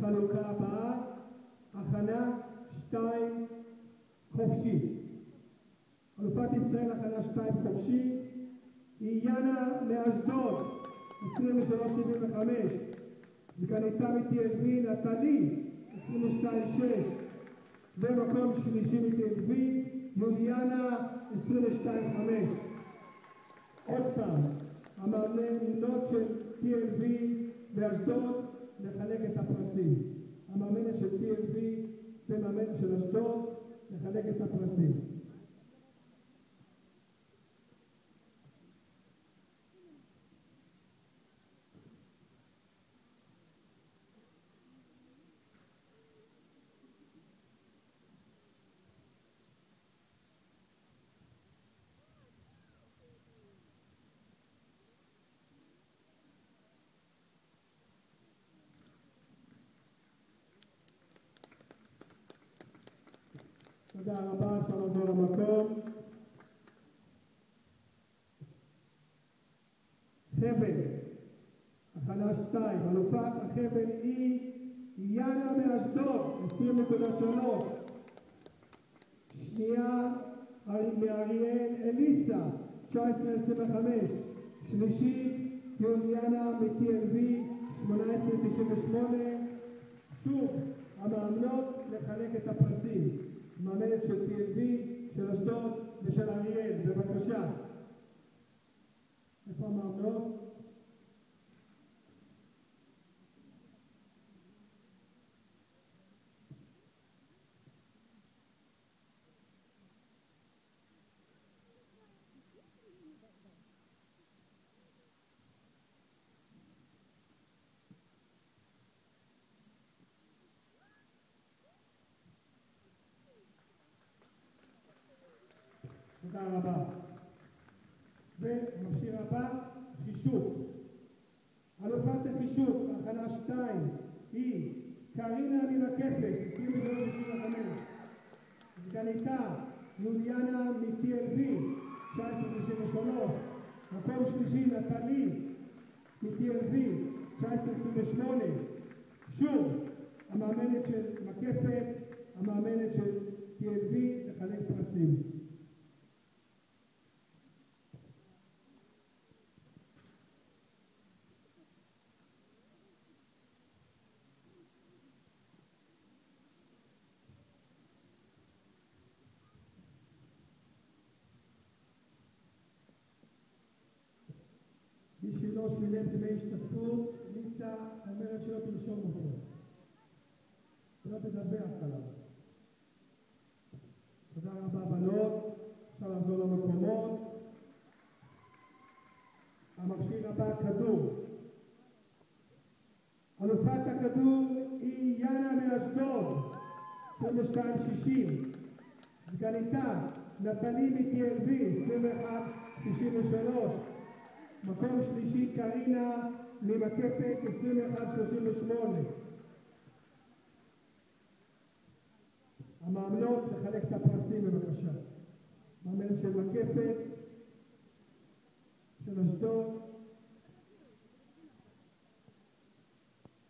החלוקה הבאה, הכנה 2 חופשי. אלופת ישראל הכנה 2 חופשי היא יאנה מאשדוד 23.75. סגניתה מ-TLV נטלי 22.6. ומקום שלישי מ-TLV יוליאנה 22.5. עוד פעם, המאמנות של TLV באשדוד לחלק את הפרסים. המאמנת של TLV ומאמנת של אשדוד לחלק את הפרסים. תודה רבה, אפשר לחזור למקום. חבל, הכנה 2, אלופת החבל היא יאנה מאשדוד 20.3. שנייה מאריאל אליסה 19.25. שלישית יוליאנה מ-TLV 18.98. שוב, המאמנות לחלק את הפרסים. מאמנת של TLV, של אשדוד ושל אריאל, בבקשה. איפה המאמנות? תודה רבה. ומכשיר הבא, חישוק. אלופת החישוק, הכנה 2, היא קרינה ממקפת, 23.65. סגניתה, יוליאנה מ-TLV, 19.63. מקום שלישי, נטלי מ-TLV, 19.28. שוב, המאמנת של מקפת, המאמנת של TLV, לחלק פרסים. מי שלא שילם דמי השתתפות, ניצה אומרת שלא תרשום אותו. שלא תדווח עליו. תודה רבה בנות, אפשר לחזור למקומות. המכשיר הבא, כדור. אלופת הכדור היא יאנה מאשדוד, 22.60. סגניתה, נטלי מ-TLV, 21.93. מקום שלישי, קרינה ממקפת, 21.38. המאמנות לחלק את הפרסים בבקשה. מאמן של מקפת, של אשדוד,